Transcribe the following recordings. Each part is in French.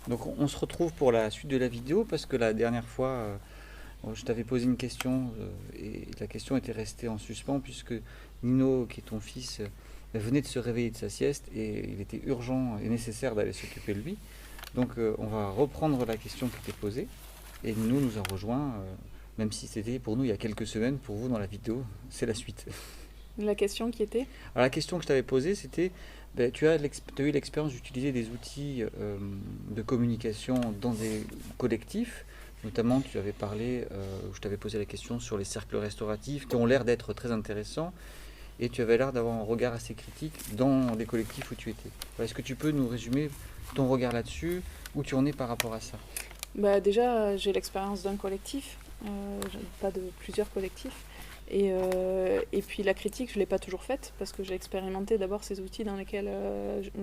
Donc on se retrouve pour la suite de la vidéo parce que la dernière fois je t'avais posé une question et la question était restée en suspens puisque Nino, qui est ton fils, venait de se réveiller de sa sieste et il était urgent et nécessaire d'aller s'occuper de lui. Donc on va reprendre la question qui était posée et Nino nous a rejoint, même si c'était pour nous il y a quelques semaines, pour vous dans la vidéo, c'est la suite. La question qui était? Alors la question que je t'avais posée, c'était, ben, tu as eu l'expérience d'utiliser des outils de communication dans des collectifs. Notamment, tu avais parlé, je t'avais posé la question sur les cercles restauratifs qui ont l'air d'être très intéressants et tu avais l'air d'avoir un regard assez critique dans les collectifs où tu étais. Alors, est-ce que tu peux nous résumer ton regard là-dessus, où tu en es par rapport à ça? Bah déjà, j'ai l'expérience d'un collectif, pas de plusieurs collectifs. Et puis la critique, je ne l'ai pas toujours faite, parce que j'ai expérimenté d'abord ces outils dans lesquels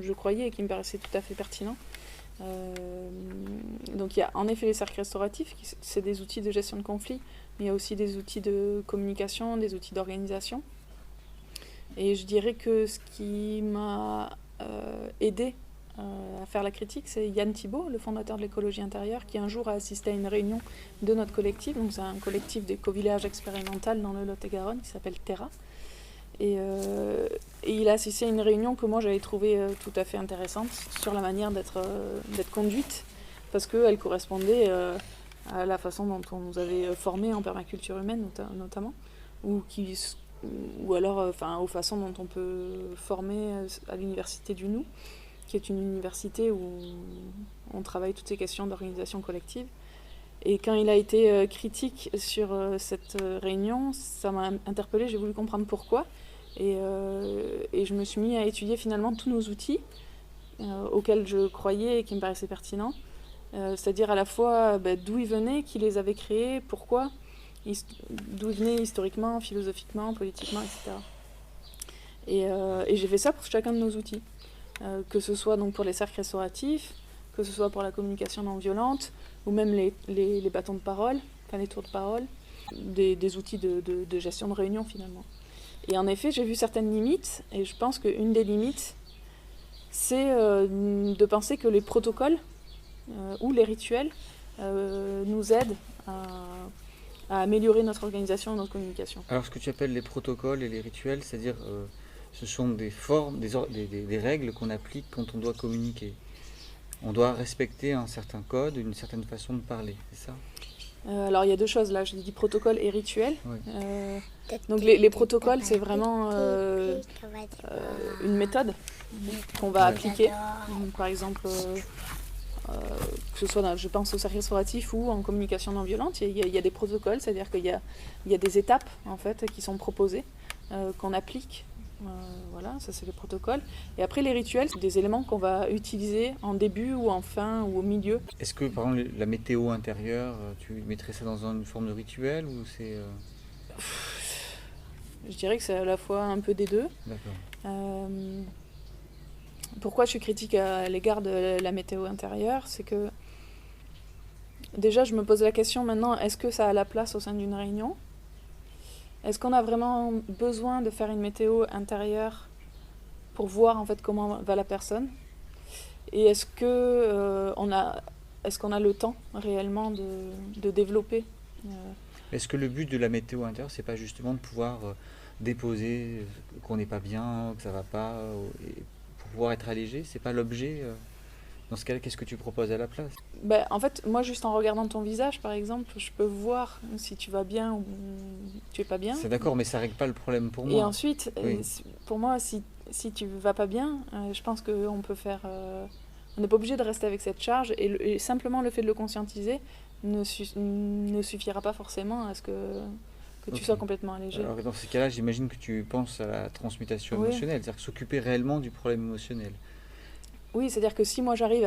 je croyais et qui me paraissaient tout à fait pertinents. Donc il y a en effet les cercles restauratifs, c'est des outils de gestion de conflits, mais il y a aussi des outils de communication, des outils d'organisation. Et je dirais que ce qui m'a aidé à faire la critique, c'est Yann Thibault, le fondateur de l'écologie intérieure, qui un jour a assisté à une réunion de notre collectif. Donc c'est un collectif d'éco-village expérimental dans le Lot-et-Garonne qui s'appelle Terra. Et il a assisté à une réunion que moi j'avais trouvée tout à fait intéressante sur la manière d'être conduite, parce qu'elle correspondait à la façon dont on nous avait formés en permaculture humaine notamment, ou, ou alors aux façons dont on peut former à l'université du Nou, qui est une université où on travaille toutes ces questions d'organisation collective. Et quand il a été critique sur cette réunion, ça m'a interpellée, j'ai voulu comprendre pourquoi. Et je me suis mis à étudier finalement tous nos outils auxquels je croyais et qui me paraissaient pertinents. C'est-à-dire à la fois d'où ils venaient, qui les avait créés, pourquoi, d'où ils venaient historiquement, philosophiquement, politiquement, etc. Et j'ai fait ça pour chacun de nos outils. Que ce soit donc pour les cercles restauratifs, que ce soit pour la communication non violente, ou même les bâtons de parole, enfin les tours de parole, des outils de gestion de réunion finalement. Et en effet, j'ai vu certaines limites, et je pense qu'une des limites, c'est de penser que les protocoles ou les rituels nous aident à améliorer notre organisation et notre communication. Alors ce que tu appelles les protocoles et les rituels, c'est-à-dire ce sont des formes, des règles qu'on applique quand on doit communiquer. On doit respecter un certain code, une certaine façon de parler, c'est ça? Alors il y a deux choses là, je dis protocole et rituel. Oui. Donc les protocoles, c'est vraiment une méthode qu'on va appliquer. Par exemple, que ce soit, je pense, au cercle restauratif ou en communication non violente, il y a des protocoles, c'est-à-dire qu'il y a des étapes en fait qui sont proposées, qu'on applique. Voilà, ça c'est le protocole. Et après les rituels, c'est des éléments qu'on va utiliser en début ou en fin ou au milieu. Est-ce que par exemple la météo intérieure, tu mettrais ça dans une forme de rituel ou c'est... Je dirais que c'est à la fois un peu des deux. D'accord. Pourquoi je suis critique à l'égard de la météo intérieure, c'est que déjà je me pose la question maintenant, est-ce que ça a la place au sein d'une réunion? Est-ce qu'on a vraiment besoin de faire une météo intérieure pour voir en fait comment va la personne? Et est-ce qu'on a le temps réellement de développer Est-ce que le but de la météo intérieure, c'est pas justement de pouvoir déposer qu'on n'est pas bien, que ça va pas, et pour pouvoir être allégé? C'est pas l'objet dans ce cas-là, qu'est-ce que tu proposes à la place? En fait, moi, juste en regardant ton visage, par exemple, je peux voir si tu vas bien ou tu es pas bien. C'est d'accord, mais ça règle pas le problème pour Et moi. ensuite, Oui. pour moi, si tu vas pas bien, je pense qu'on peut faire. On n'est pas obligé de rester avec cette charge et simplement le fait de le conscientiser ne suffira pas forcément à ce que tu Ok. sois complètement allégé. Alors dans ces cas-là, j'imagine que tu penses à la transmutation Oui, émotionnelle, c'est-à-dire s'occuper réellement du problème émotionnel. oui, c'est-à-dire que si moi j'arrive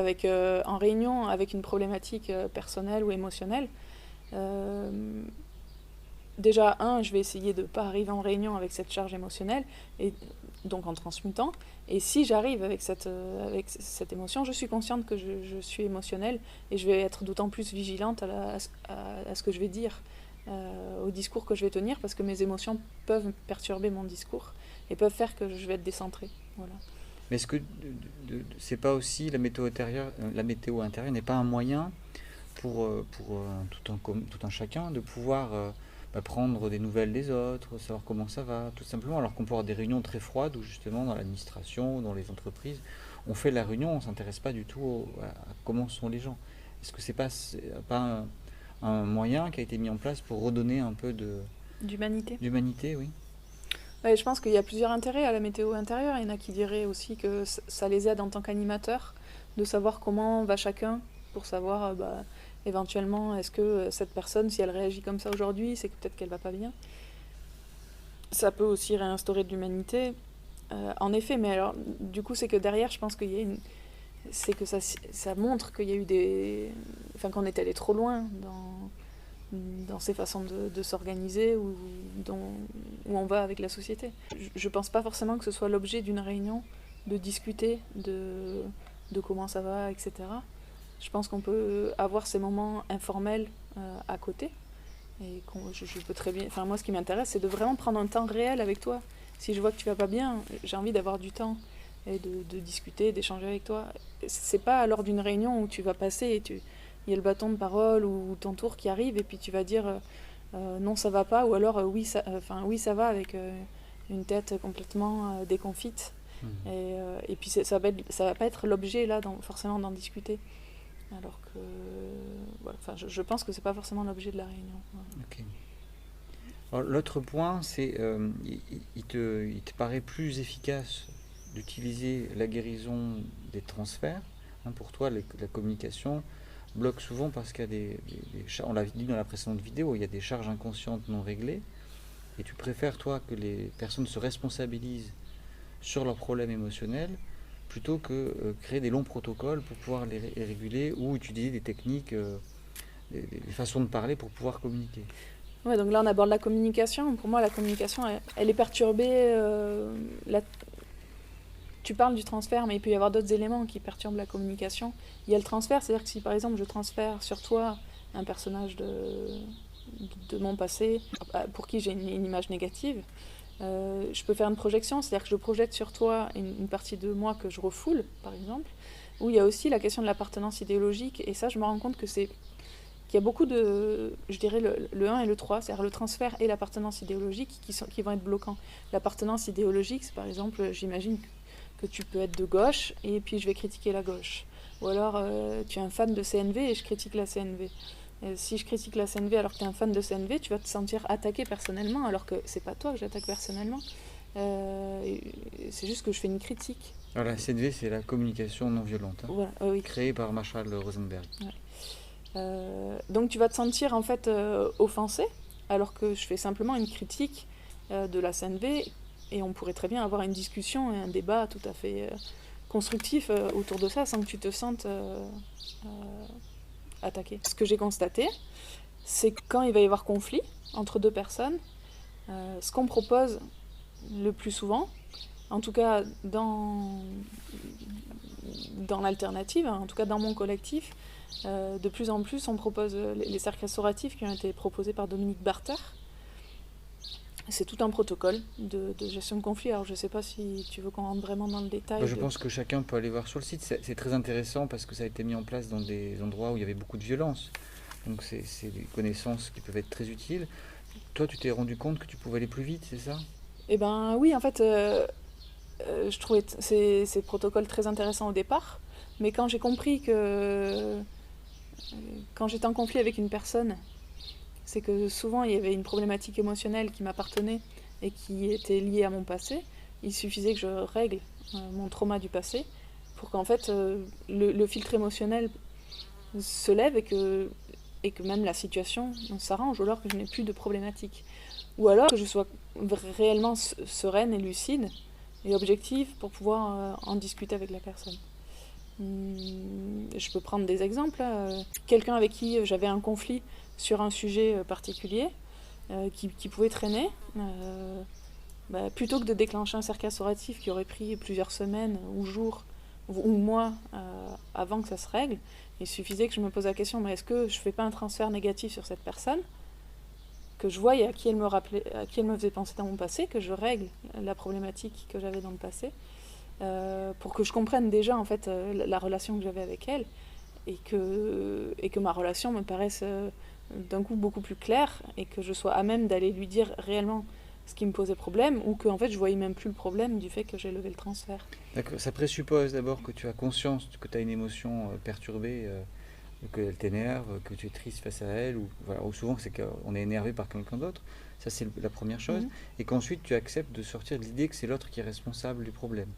en réunion avec une problématique personnelle ou émotionnelle, euh, déjà, je vais essayer de ne pas arriver en réunion avec cette charge émotionnelle, et donc en transmutant. Et si j'arrive avec cette émotion, je suis consciente que je suis émotionnelle et je vais être d'autant plus vigilante à ce que je vais dire, au discours que je vais tenir, parce que mes émotions peuvent perturber mon discours et peuvent faire que je vais être décentrée. Voilà. Mais est-ce que c'est pas aussi la météo intérieure n'est pas un moyen pour tout un chacun de pouvoir prendre des nouvelles des autres, savoir comment ça va, tout simplement, alors qu'on peut avoir des réunions très froides où justement dans l'administration, dans les entreprises, on fait la réunion, on ne s'intéresse pas du tout à comment sont les gens. Est-ce que c'est pas un moyen qui a été mis en place pour redonner un peu D'humanité. d'humanité, oui? Ouais, je pense qu'il y a plusieurs intérêts à la météo intérieure. Il y en a qui diraient aussi que ça les aide en tant qu'animateurs de savoir comment va chacun pour savoir éventuellement est-ce que cette personne, si elle réagit comme ça aujourd'hui, c'est que peut-être qu'elle va pas bien. Ça peut aussi réinstaurer de l'humanité. En effet, mais alors du coup c'est que derrière je pense qu'il y a c'est que ça montre qu'il y a eu enfin qu'on est allé trop loin dans ces façons de s'organiser ou où on va avec la société. Je pense pas forcément que ce soit l'objet d'une réunion de discuter de comment ça va, etc. Je pense qu'on peut avoir ces moments informels à côté. Et je peux très bien. Enfin, moi, ce qui m'intéresse, c'est de vraiment prendre un temps réel avec toi. Si je vois que tu vas pas bien, j'ai envie d'avoir du temps et de discuter, d'échanger avec toi. C'est pas lors d'une réunion où tu vas passer et il y a le bâton de parole ou ton tour qui arrive et puis tu vas dire non, ça va pas, ou alors oui, oui, ça va avec une tête complètement déconfite. Et puis ça va pas être l'objet là, forcément d'en discuter. Alors que voilà, je pense que c'est pas forcément l'objet de la réunion. Voilà. Ok. Alors, l'autre point, c'est il te paraît plus efficace d'utiliser la guérison des transferts. Pour toi, la communication bloque souvent parce qu'il y a on l'a dit dans la précédente vidéo, il y a des charges inconscientes non réglées. Et tu préfères, toi, que les personnes se responsabilisent sur leurs problèmes émotionnels plutôt que créer des longs protocoles pour pouvoir les réguler ou utiliser des techniques, des façons de parler pour pouvoir communiquer. Ouais, donc là on aborde la communication. Pour moi, la communication, elle est perturbée. Tu parles du transfert, mais il peut y avoir d'autres éléments qui perturbent la communication. Il y a le transfert, c'est-à-dire que si par exemple je transfère sur toi un personnage de mon passé, pour qui j'ai une image négative, je peux faire une projection, c'est-à-dire que je projette sur toi une partie de moi que je refoule, par exemple, où il y a aussi la question de l'appartenance idéologique, et ça je me rends compte qu'il y a beaucoup de, je dirais le 1 et le 3, c'est-à-dire le transfert et l'appartenance idéologique qui vont être bloquants. L'appartenance idéologique, c'est par exemple, j'imagine que tu peux être de gauche et puis je vais critiquer la gauche. Ou alors tu es un fan de CNV et je critique la CNV. Et si je critique la CNV alors que tu es un fan de CNV, tu vas te sentir attaqué personnellement alors que c'est pas toi que j'attaque personnellement. C'est juste que je fais une critique. Alors la CNV, c'est la communication non violente, Voilà, oui. créée par Marshall Rosenberg. Ouais. Donc tu vas te sentir en fait offensé alors que je fais simplement une critique de la CNV. Et on pourrait très bien avoir une discussion et un débat tout à fait constructif autour de ça sans que tu te sentes attaqué. Ce que j'ai constaté, c'est que quand il va y avoir conflit entre deux personnes, ce qu'on propose le plus souvent, en tout cas dans l'alternative, en tout cas dans mon collectif, de plus en plus on propose les cercles restauratifs qui ont été proposés par Dominique Barter. C'est tout un protocole de gestion de conflit. Alors je ne sais pas si tu veux qu'on rentre vraiment dans le détail. Je pense que chacun peut aller voir sur le site. C'est très intéressant parce que ça a été mis en place dans des endroits où il y avait beaucoup de violence. Donc c'est des connaissances qui peuvent être très utiles. Toi, tu t'es rendu compte que tu pouvais aller plus vite, c'est ça? Eh ben oui, en fait, je trouvais ces protocoles très intéressants au départ. Mais quand j'ai compris que quand j'étais en conflit avec une personne, c'est que souvent il y avait une problématique émotionnelle qui m'appartenait et qui était liée à mon passé. Il suffisait que je règle mon trauma du passé pour qu'en fait le filtre émotionnel se lève et que même la situation s'arrange, ou alors que je n'ai plus de problématique. Ou alors que je sois réellement sereine et lucide et objective pour pouvoir en discuter avec la personne. Je peux prendre des exemples. Quelqu'un avec qui j'avais un conflit sur un sujet particulier qui pouvait traîner, plutôt que de déclencher un cercle restauratif qui aurait pris plusieurs semaines ou jours ou mois avant que ça se règle, il suffisait que je me pose la question, mais est-ce que je ne fais pas un transfert négatif sur cette personne, que je voie à qui elle me rappelait, à qui elle me faisait penser dans mon passé, que je règle la problématique que j'avais dans le passé, pour que je comprenne déjà en fait la relation que j'avais avec elle et que ma relation me paraisse d'un coup beaucoup plus claire et que je sois à même d'aller lui dire réellement ce qui me posait problème ou que en fait je voyais même plus le problème du fait que j'ai levé le transfert. D'accord. Ça présuppose d'abord que tu as conscience que tu as une émotion perturbée, qu'elle t'énerve, que tu es triste face à elle, ou, voilà, ou souvent c'est qu'on est énervé par quelqu'un d'autre. Ça, c'est la première chose. Mhm. Et qu'ensuite tu acceptes de sortir de l'idée que c'est l'autre qui est responsable du problème.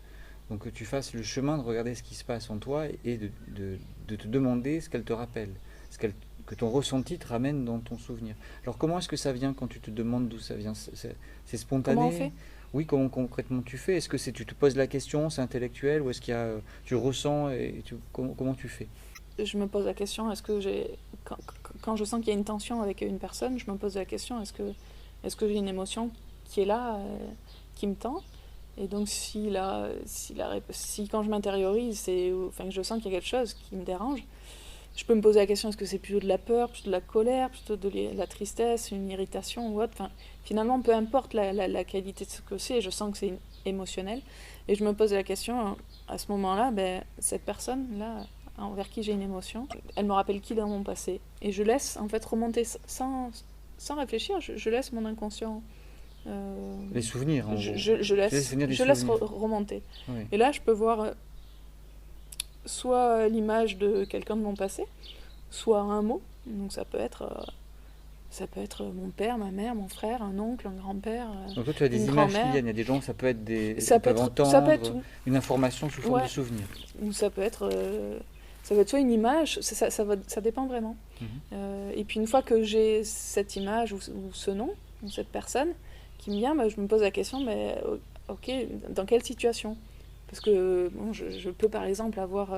Donc que tu fasses le chemin de regarder ce qui se passe en toi et de te demander ce qu'elle te rappelle, que ton ressenti te ramène dans ton souvenir. Alors comment est-ce que ça vient quand tu te demandes d'où ça vient? C'est Comment on spontané? fait? Oui, comment concrètement tu fais? Est-ce que tu te poses la question, c'est intellectuel, ou est-ce qu'il y a, tu ressens et comment tu fais? Je me pose la question, quand je sens qu'il y a une tension avec une personne, je me pose la question, est-ce que j'ai une émotion qui est là, qui me tend? Et donc si quand je m'intériorise, enfin, que je sens qu'il y a quelque chose qui me dérange, je peux me poser la question, est-ce que c'est plutôt de la peur, plutôt de la colère, plutôt de la tristesse, une irritation ou autre. Enfin, finalement, peu importe la qualité de ce que c'est, je sens que c'est émotionnel. Et je me pose la question, à ce moment-là, ben, cette personne-là, envers qui j'ai une émotion, elle me rappelle qui dans mon passé. Et je laisse en fait remonter sans réfléchir, je laisse mon inconscient. Les souvenirs, en Je, gros. je- je Tu laisses laisse, venir des je laisse souvenirs. remonter. Oui. Et là, je peux voir soit l'image de quelqu'un de mon passé, soit un mot. Donc ça peut être mon père, ma mère, mon frère, un oncle, un grand-père, Donc toi, tu as une des images qui grand-mère. viennent. Il y a des gens, ça peut être ils Ça peut peuvent être, ça peut être, entendre une information sous forme de ouais, souvenir. ou ça peut être soit une image, ça dépend vraiment. Mhm. Et puis une fois que j'ai cette image ou ce nom, ou cette personne qui me vient, bah, je me pose la question, mais ok, dans quelle situation? Parce que bon, je peux par exemple avoir,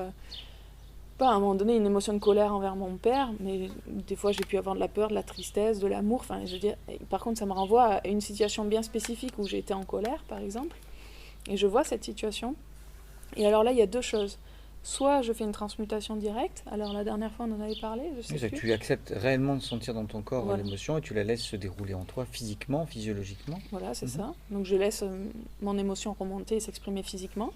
pas à un moment donné, une émotion de colère envers mon père, mais des fois j'ai pu avoir de la peur, de la tristesse, de l'amour. Enfin, je veux dire, par contre, ça me renvoie à une situation bien spécifique où j'ai été en colère, par exemple, et je vois cette situation. Et alors là, il y a deux choses. Soit je fais une transmutation directe, alors la dernière fois on en avait parlé, je sais Oui, c'est que plus. tu acceptes réellement de sentir dans ton corps Voilà, l'émotion et tu la laisses se dérouler en toi physiquement, physiologiquement. voilà, c'est Mhm. ça. Donc je laisse mon émotion remonter et s'exprimer physiquement.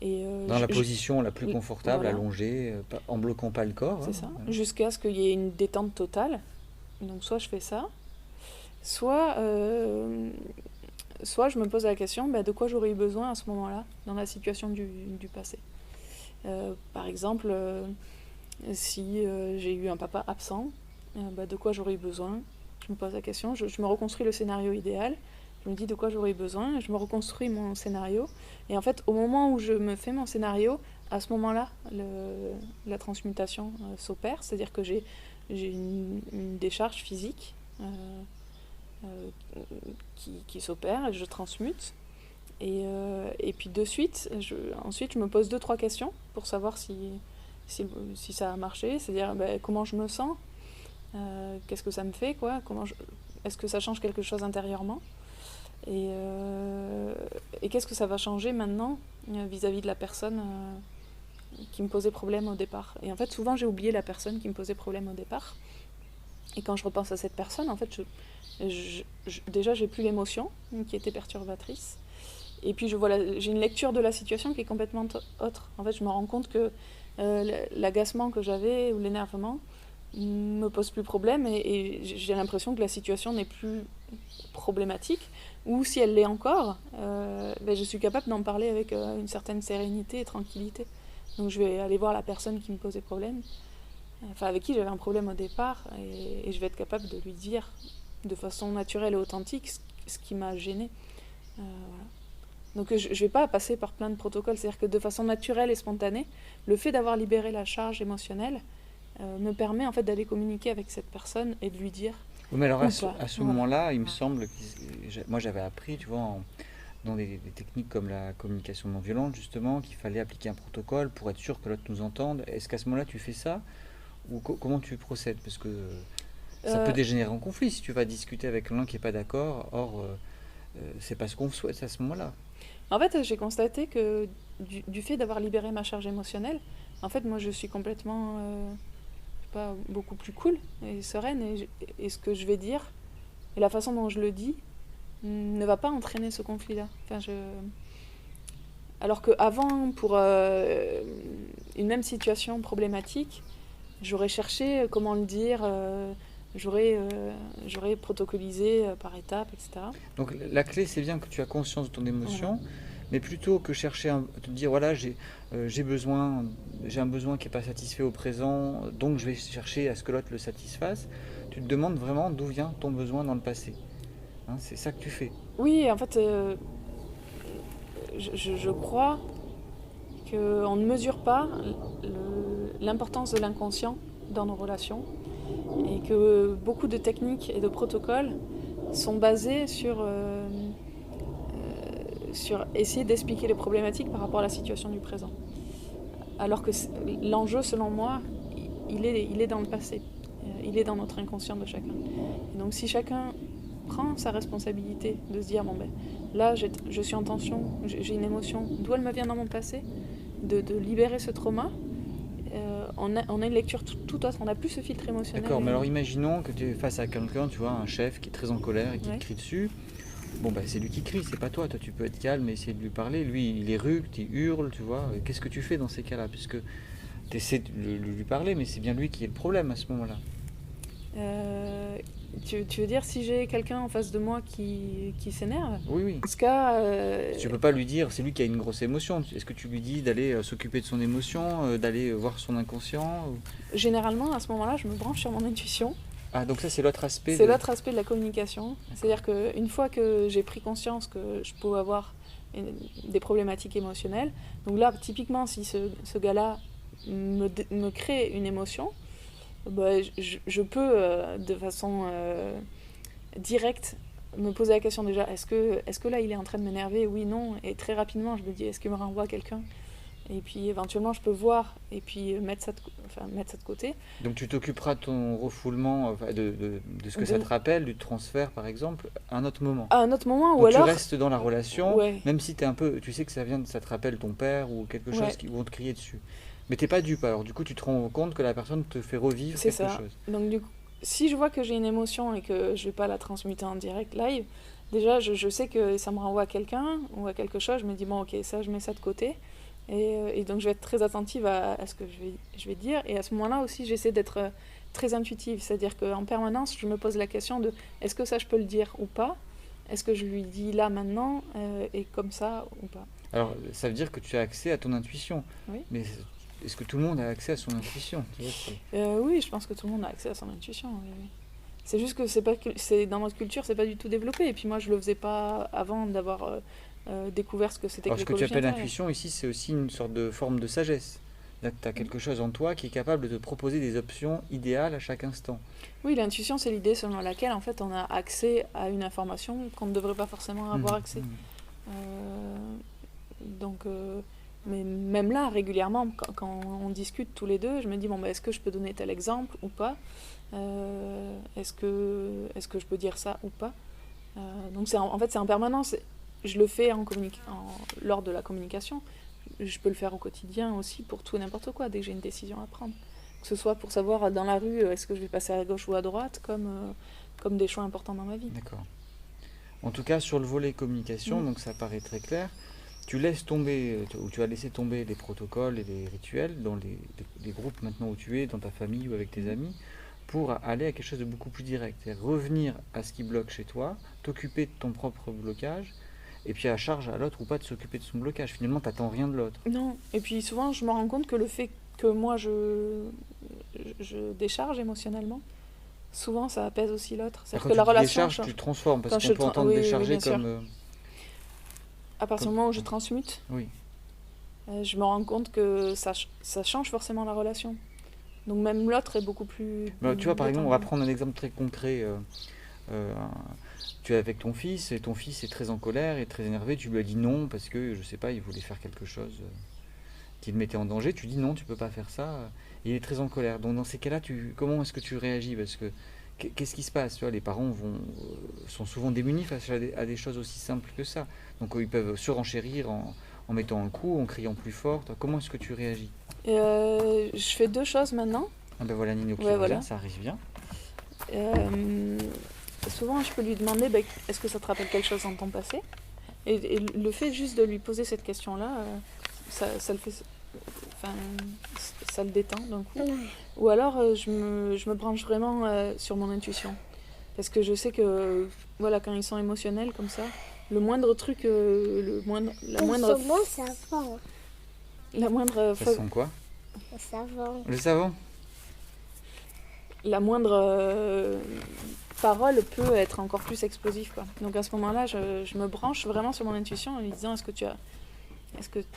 Et Dans la position la plus confortable, voilà, allongée, en bloquant pas le corps, c'est hein, ça. voilà. Jusqu'à ce qu'il y ait une détente totale. Donc soit je fais ça, soit, soit je me pose la question bah, de quoi j'aurais eu besoin à ce moment-là, dans la situation du passé. Par exemple, si j'ai eu un papa absent, bah, de quoi j'aurais eu besoin? Je me pose la question, je me reconstruis le scénario idéal, je me dis de quoi j'aurais eu besoin, je me reconstruis mon scénario. Et en fait, au moment où je me fais mon scénario, à ce moment-là, la transmutation s'opère, c'est-à-dire que j'ai une décharge physique euh, qui s'opère et je transmute. Et puis de suite, ensuite, je me pose deux, trois questions pour savoir si ça a marché, c'est-à-dire ben, comment je me sens, qu'est-ce que ça me fait, quoi, est-ce que ça change quelque chose intérieurement, et qu'est-ce que ça va changer maintenant vis-à-vis de la personne qui me posait problème au départ. Et en fait, souvent, j'ai oublié la personne qui me posait problème au départ. Et quand je repense à cette personne, en fait, déjà, j'ai plus l'émotion qui était perturbatrice. Et puis j'ai une lecture de la situation qui est complètement autre. En fait, je me rends compte que l'agacement que j'avais ou l'énervement me pose plus problème et j'ai l'impression que la situation n'est plus problématique. Ou si elle l'est encore, ben, je suis capable d'en parler avec une certaine sérénité et tranquillité. Donc je vais aller voir la personne qui me posait problème, enfin avec qui j'avais un problème au départ, et je vais être capable de lui dire de façon naturelle et authentique ce qui m'a gêné. Voilà. Donc je ne vais pas passer par plein de protocoles, c'est-à-dire que de façon naturelle et spontanée, le fait d'avoir libéré la charge émotionnelle me permet en fait d'aller communiquer avec cette personne et de lui dire Oui, mais alors ou pas. à ce Voilà. moment-là, il me semble moi j'avais appris, tu vois, dans des techniques comme la communication non violente, justement, qu'il fallait appliquer un protocole pour être sûr que l'autre nous entende. Est-ce qu'à ce moment-là tu fais ça ou comment tu procèdes? Parce que ça peut Euh, dégénérer en conflit si tu vas discuter avec l'un qui n'est pas d'accord. Or, c'est pas ce qu'on souhaite à ce moment-là. En fait, j'ai constaté que du fait d'avoir libéré ma charge émotionnelle, en fait, moi je suis complètement je sais pas, beaucoup plus cool et sereine et ce que je vais dire et la façon dont je le dis ne va pas entraîner ce conflit-là. Enfin, Alors qu'avant, pour une même situation problématique, j'aurais cherché comment le dire, j'aurais protocolisé par étapes, etc. Donc la clé, c'est bien que tu as conscience de ton émotion, Voilà. mais plutôt que chercher à te dire, voilà, j'ai un besoin qui n'est pas satisfait au présent, donc je vais chercher à ce que l'autre le satisfasse, tu te demandes vraiment d'où vient ton besoin dans le passé. Hein, c'est ça que tu fais. Oui, en fait, je crois qu'on ne mesure pas l'importance de l'inconscient dans nos relations et que beaucoup de techniques et de protocoles sont basés sur essayer d'expliquer les problématiques par rapport à la situation du présent. Alors que l'enjeu, selon moi, il est dans le passé. Il est dans notre inconscient de chacun. Et donc si chacun prend sa responsabilité de se dire, bon ben, là je suis en tension, j'ai une émotion, d'où elle me vient dans mon passé, de libérer ce trauma, on a une lecture tout autre, on n'a plus ce filtre émotionnel. D'accord, mais alors imaginons que tu es face à quelqu'un, tu vois, un chef qui est très en colère et qui te crie dessus. Bon, bah, c'est lui qui crie, c'est pas toi. Toi, tu peux être calme et essayer de lui parler. Lui, il éructe, il hurle, tu vois. Qu'est-ce que tu fais dans ces cas-là? Puisque tu essaies de lui parler, mais c'est bien lui qui est le problème à ce moment-là. Tu veux dire si j'ai quelqu'un en face de moi qui s'énerve? Oui, oui. Dans ce cas, Tu peux pas lui dire, c'est lui qui a une grosse émotion. Est-ce que tu lui dis d'aller s'occuper de son émotion, d'aller voir son inconscient généralement, à ce moment-là, je me branche sur mon intuition. Ah, donc ça, c'est l'autre aspect. C'est l'autre aspect de la communication. C'est-à-dire qu'une fois que j'ai pris conscience que je peux avoir des problématiques émotionnelles, donc là, typiquement, si ce gars-là me crée une émotion, bah, je peux, de façon directe, me poser la question déjà, est-ce que là, il est en train de m'énerver? Oui, non. Et très rapidement, je me dis, est-ce qu'il me renvoie quelqu'un? Et puis éventuellement, je peux voir et puis mettre ça de côté. Donc tu t'occuperas de ton refoulement, de ce que ça te rappelle, du transfert par exemple, à un autre moment. À un autre moment, donc ou alors... tu restes dans la relation, ouais. Même si tu sais que ça te rappelle ton père ou quelque chose qui vont te crier dessus. Mais t'es pas dupe, alors du coup tu te rends compte que la personne te fait revivre quelque chose. Donc du coup, si je vois que j'ai une émotion et que je vais pas la transmuter en direct live, déjà je sais que ça me renvoie à quelqu'un ou à quelque chose, je me dis bon ok, ça je mets ça de côté. Et donc je vais être très attentive à ce que je vais dire. Et à ce moment-là aussi, j'essaie d'être très intuitive. C'est-à-dire qu'en permanence, je me pose la question de est-ce que ça, je peux le dire ou pas? Est-ce que je lui dis là, maintenant, et comme ça ou pas? Alors, ça veut dire que tu as accès à ton intuition. Oui. Mais est-ce que tout le monde a accès à son intuition? Oui, je pense que tout le monde a accès à son intuition. Oui. C'est juste que dans notre culture, c'est pas du tout développé. Et puis moi, je le faisais pas avant d'avoir... découvert ce que c'était que l'écologie. Ce que tu appelles intuition ici, c'est aussi une sorte de forme de sagesse. Tu as quelque chose en toi qui est capable de te proposer des options idéales à chaque instant. Oui, l'intuition, c'est l'idée selon laquelle en fait, on a accès à une information qu'on ne devrait pas forcément avoir accès. Mais même là, régulièrement, quand on discute tous les deux, je me dis, bon, est-ce que je peux donner tel exemple ou pas? Est-ce que je peux dire ça ou pas? Donc en fait, c'est en permanence. Je le fais lors de la communication. Je peux le faire au quotidien aussi pour tout et n'importe quoi, dès que j'ai une décision à prendre. Que ce soit pour savoir dans la rue, est-ce que je vais passer à gauche ou à droite, comme des choix importants dans ma vie. D'accord. En tout cas, sur le volet communication, donc ça paraît très clair, tu laisses tomber, ou tu as laissé tomber les protocoles et les rituels dans les groupes maintenant où tu es, dans ta famille ou avec tes amis, pour aller à quelque chose de beaucoup plus direct. C'est revenir à ce qui bloque chez toi, t'occuper de ton propre blocage, et puis à charge à l'autre ou pas de s'occuper de son blocage. Finalement, tu n'attends rien de l'autre. Non, et puis souvent, je me rends compte que le fait que moi, je décharge émotionnellement, souvent, ça apaise aussi l'autre. C'est-à-dire que la relation décharge, tu transformes, parce qu'on peut entendre décharger comme... À partir du moment où je transmute, je me rends compte que ça change forcément la relation. Donc même l'autre est beaucoup plus... tu vois, par exemple, on va prendre un exemple très concret. Tu es avec ton fils, et ton fils est très en colère et très énervé, tu lui as dit non parce que, je sais pas, il voulait faire quelque chose qui le mettait en danger, tu dis non, tu peux pas faire ça, il est très en colère. Donc dans ces cas-là, comment est-ce que tu réagis? Parce que, qu'est-ce qui se passe? Tu vois, les parents sont souvent démunis face à des choses aussi simples que ça. Donc ils peuvent surenchérir en mettant un coup, en criant plus fort. Toi, comment est-ce que tu réagis? Je fais deux choses maintenant. Ah ben voilà Nino qui revient, ça arrive bien. Souvent, je peux lui demander est-ce que ça te rappelle quelque chose dans ton passé? Et le fait juste de lui poser cette question-là, ça le fait... Enfin, ça le détend d'un coup. Ou alors, je me branche vraiment sur mon intuition. Parce que je sais que, voilà, quand ils sont émotionnels comme ça, le moindre truc, la moindre... savon. La moindre... Ça sent quoi? Le savon. Le savon? La moindre parole peut être encore plus explosive, quoi. Donc à ce moment-là, je me branche vraiment sur mon intuition en lui disant est-ce que tu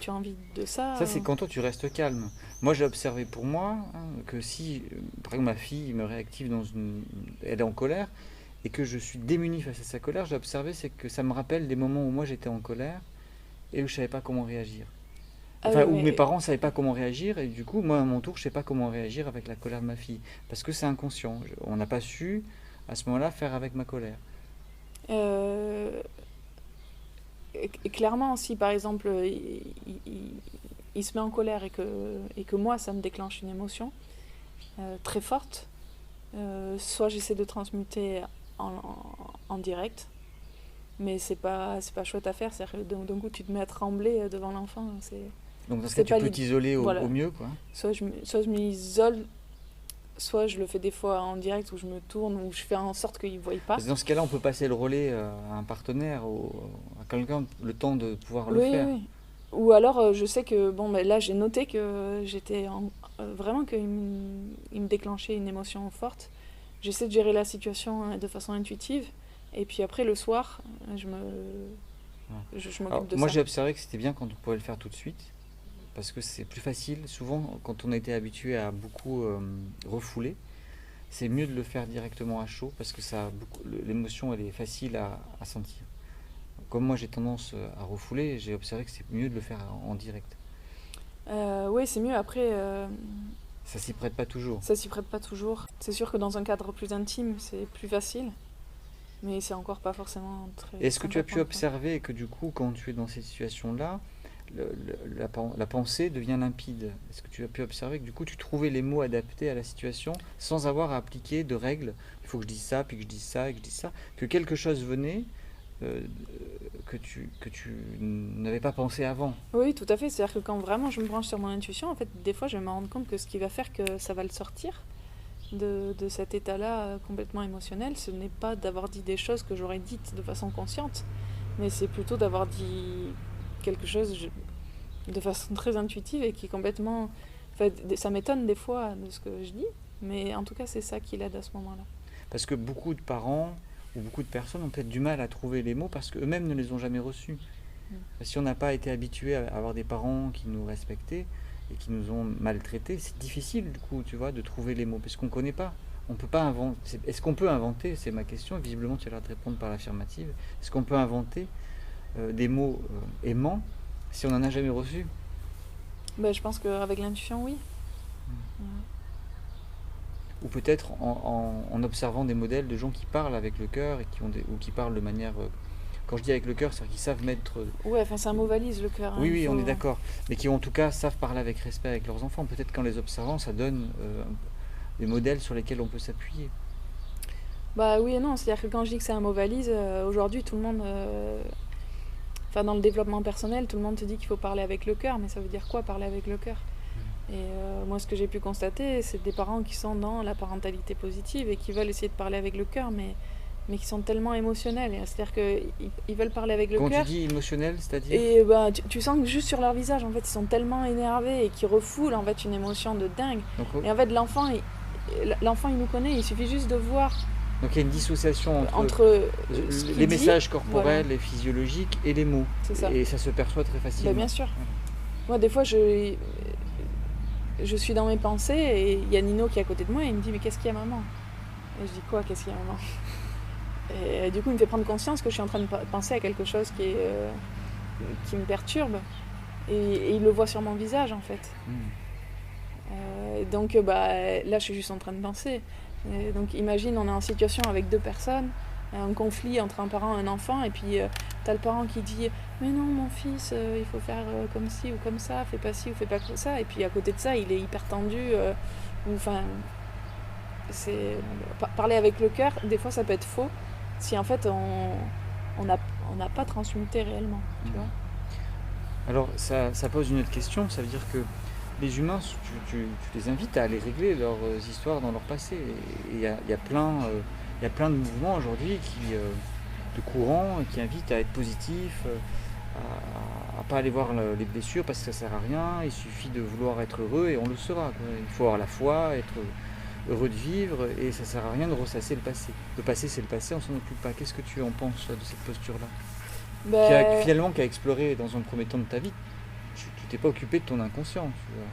as envie de ça? Ça, c'est quand toi, tu restes calme. Moi, j'ai observé pour moi que si, par exemple, ma fille me réactive elle est en colère, et que je suis démuni face à sa colère, j'ai observé, c'est que ça me rappelle des moments où moi, j'étais en colère, et où je savais pas comment réagir. Enfin, où mes parents savaient pas comment réagir, et du coup, moi, à mon tour, je sais pas comment réagir avec la colère de ma fille. Parce que c'est inconscient. On n'a pas su, à ce moment-là, faire avec ma colère. Et clairement, si par exemple, il se met en colère et que moi, ça me déclenche une émotion très forte, soit j'essaie de transmuter en direct, mais c'est pas chouette à faire. C'est-à-dire que d'un coup, tu te mets à trembler devant l'enfant. Donc, dans ce cas, tu peux t'isoler voilà. au mieux, quoi. Soit je m'isole, soit je le fais des fois en direct où je me tourne, où je fais en sorte qu'il ne voie pas. Parce que dans ce cas-là, on peut passer le relais à un partenaire ou à quelqu'un, le temps de pouvoir le faire. Oui. Ou alors, je sais que, là, j'ai noté que j'étais vraiment qu'il me déclenchait une émotion forte. J'essaie de gérer la situation de façon intuitive. Et puis après, le soir, je m'occupe de ça. Moi, j'ai observé que c'était bien quand on pouvait le faire tout de suite. Parce que c'est plus facile. Souvent, quand on a été habitué à beaucoup refouler, c'est mieux de le faire directement à chaud parce que l'émotion, elle est facile à sentir. Comme moi, j'ai tendance à refouler, j'ai observé que c'est mieux de le faire en direct. Oui, c'est mieux. Après, ça s'y prête pas toujours. Ça s'y prête pas toujours. C'est sûr que dans un cadre plus intime, c'est plus facile. Mais c'est encore pas forcément très... Est-ce que tu as pu observer que du coup, quand tu es dans ces situations-là, la pensée devient limpide? Est-ce que tu as pu observer que du coup tu trouvais les mots adaptés à la situation sans avoir à appliquer de règles? Il faut que je dise ça, puis que je dise ça, et que je dise ça. Que quelque chose venait que tu n'avais pas pensé avant. Oui, tout à fait. C'est-à-dire que quand vraiment je me branche sur mon intuition, en fait, des fois je vais me rendre compte que ce qui va faire que ça va le sortir de cet état-là complètement émotionnel, ce n'est pas d'avoir dit des choses que j'aurais dites de façon consciente, mais c'est plutôt d'avoir dit quelque chose de façon très intuitive et qui est complètement... Enfin, ça m'étonne des fois de ce que je dis, mais en tout cas c'est ça qui l'aide à ce moment-là. Parce que beaucoup de parents ou beaucoup de personnes ont peut-être du mal à trouver les mots parce qu'eux-mêmes ne les ont jamais reçus. Si on n'a pas été habitué à avoir des parents qui nous respectaient et qui nous ont maltraités, c'est difficile du coup, tu vois, de trouver les mots parce qu'on ne connaît pas. On peut pas inventer. Est-ce qu'on peut inventer? C'est ma question. Visiblement, tu as l'air de répondre par l'affirmative. Est-ce qu'on peut inventer des mots aimants si on n'en a jamais reçu? Je pense qu'avec l'intuition, oui. Ou peut-être en observant des modèles de gens qui parlent avec le cœur et ou qui parlent de manière... quand je dis avec le cœur, c'est-à-dire qu'ils savent mettre... Ouais, enfin c'est un mot valise, le cœur. Oui, on est d'accord. Mais qui en tout cas savent parler avec respect avec leurs enfants. Peut-être qu'en les observant, ça donne des modèles sur lesquels on peut s'appuyer. Oui et non, c'est-à-dire que quand je dis que c'est un mot valise, aujourd'hui tout le monde... dans le développement personnel, tout le monde te dit qu'il faut parler avec le cœur, mais ça veut dire quoi parler avec le cœur? Et moi, ce que j'ai pu constater, c'est des parents qui sont dans la parentalité positive et qui veulent essayer de parler avec le cœur, mais qui sont tellement émotionnels. C'est-à-dire qu'ils veulent parler avec le cœur. Quand tu dis émotionnel, c'est-à-dire? Et tu sens que juste sur leur visage, en fait, ils sont tellement énervés et qu'ils refoulent en fait une émotion de dingue. Donc, et en fait, l'enfant, il nous connaît, il suffit juste de voir. Donc il y a une dissociation entre les messages corporels et physiologiques et les mots. C'est ça. Et ça se perçoit très facilement. Bien sûr. Moi, des fois, je suis dans mes pensées et il y a Nino qui est à côté de moi et il me dit « Mais qu'est-ce qu'il y a, maman ?» Et je dis « Quoi, qu'est-ce qu'il y a, maman ?» Et du coup, il me fait prendre conscience que je suis en train de penser à quelque chose qui me perturbe. Et il le voit sur mon visage, en fait. Donc, là, je suis juste en train de penser. Et donc, imagine, on est en situation avec deux personnes, un conflit entre un parent et un enfant, et puis t'as le parent qui dit « Mais non, mon fils, il faut faire comme ci ou comme ça, fais pas ci ou fais pas comme ça. » Et puis, à côté de ça, il est hyper tendu. Parler avec le cœur, des fois, ça peut être faux. Si en fait on on n'a pas transmuté réellement, tu vois. Alors ça pose une autre question, ça veut dire que les humains, tu les invites à aller régler leurs histoires dans leur passé. Et il y a plein de mouvements aujourd'hui de courants qui invitent à être positifs, à pas aller voir les blessures parce que ça sert à rien. Il suffit de vouloir être heureux et on le sera, quoi. Il faut avoir la foi, être heureux de vivre et ça sert à rien de ressasser le passé. Le passé c'est le passé, on s'en occupe pas. Qu'est-ce que tu en penses toi, de cette posture-là qui a exploré dans un premier temps de ta vie? Tu t'es pas occupé de ton inconscient, tu vois.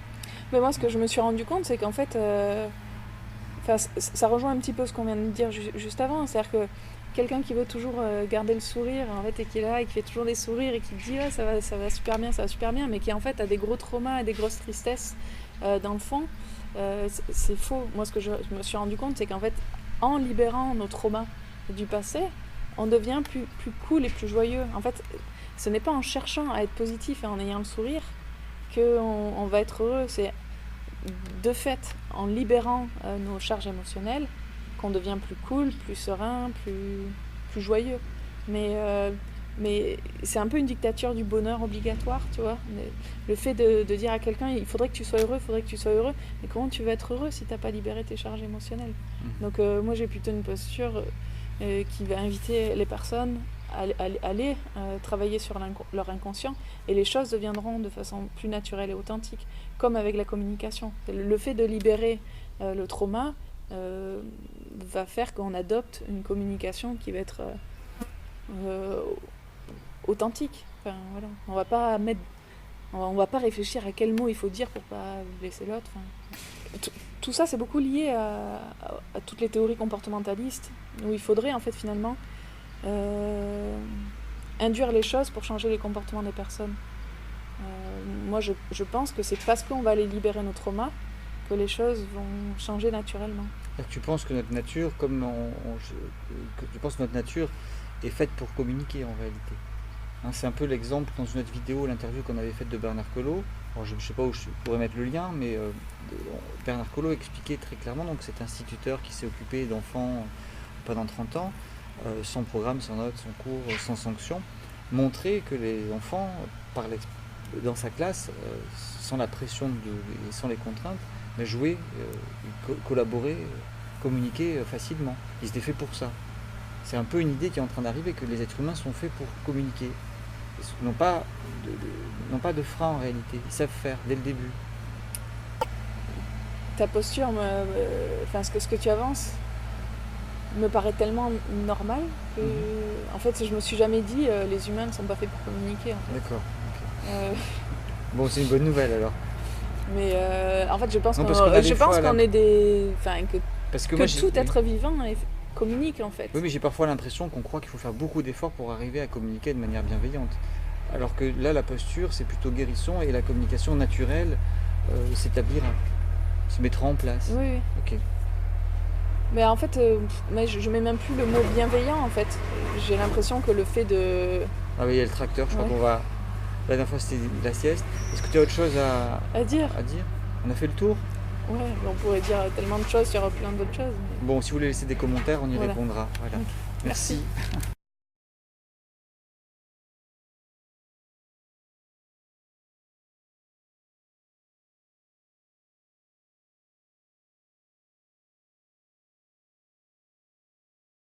Mais moi, ce que je me suis rendu compte, c'est qu'en fait, ça rejoint un petit peu ce qu'on vient de dire juste avant. C'est-à-dire que quelqu'un qui veut toujours garder le sourire, en fait, et qui est là, et qui fait toujours des sourires, et qui dit « ça va super bien, ça va super bien », mais qui en fait a des gros traumas et des grosses tristesses dans le fond, c'est faux. Moi, ce que je me suis rendu compte, c'est qu'en fait, en libérant nos traumas du passé, on devient plus cool et plus joyeux. En fait, ce n'est pas en cherchant à être positif et en ayant le sourire qu'on va être heureux. C'est de fait en libérant nos charges émotionnelles qu'on devient plus cool, plus serein, plus joyeux. Mais c'est un peu une dictature du bonheur obligatoire, tu vois. Le fait de dire à quelqu'un il faudrait que tu sois heureux, mais comment tu veux être heureux si tu n'as pas libéré tes charges émotionnelles? Donc moi j'ai plutôt une posture qui va inviter les personnes à aller travailler sur leur inconscient, et les choses deviendront de façon plus naturelle et authentique, comme avec la communication. Le fait de libérer le trauma va faire qu'on adopte une communication qui va être authentique. Enfin, voilà. On va pas réfléchir à quel mot il faut dire pour pas blesser l'autre. Enfin, tout ça, c'est beaucoup lié à toutes les théories comportementalistes, où il faudrait en fait finalement induire les choses pour changer les comportements des personnes. Moi, je pense que c'est parce qu'on va aller libérer nos traumas que les choses vont changer naturellement. Tu penses que notre nature, tu penses que notre nature est faite pour communiquer en réalité. Hein, c'est un peu l'exemple dans une autre vidéo, l'interview qu'on avait faite de Bernard Collot. Alors, je ne sais pas où je pourrais mettre le lien, mais Bernard Collot expliquait très clairement, donc cet instituteur qui s'est occupé d'enfants pendant 30 ans, sans programme, sans notes, sans cours, sans sanction, montrait que les enfants, dans sa classe, sans la pression et sans les contraintes, jouaient, collaboraient, communiquaient facilement. Ils étaient faits pour ça. C'est un peu une idée qui est en train d'arriver, que les êtres humains sont faits pour communiquer. Ils n'ont pas de frein en réalité, ils savent faire dès le début. Ta posture, ce que tu avances, me paraît tellement normal que, en fait, je me suis jamais dit les humains ne sont pas faits pour communiquer. En fait. D'accord. Okay. Bon, c'est une bonne nouvelle alors. Mais en fait, je pense qu'on est des, parce que tout être vivant communique en fait. Oui, mais j'ai parfois l'impression qu'on croit qu'il faut faire beaucoup d'efforts pour arriver à communiquer de manière bienveillante. Alors que là, la posture, c'est plutôt guérisson et la communication naturelle s'établira, se mettra en place. Oui. Ok. Mais en fait, je mets même plus le mot bienveillant en fait. J'ai l'impression que le fait de... Ah oui, il y a le tracteur, je crois qu'on va... La dernière fois, c'était la sieste. Est-ce que tu as autre chose à dire? On a fait le tour? Ouais, on pourrait dire tellement de choses, il y aura plein d'autres choses. Mais... Bon, si vous voulez laisser des commentaires, on y répondra. Voilà. Okay. Merci.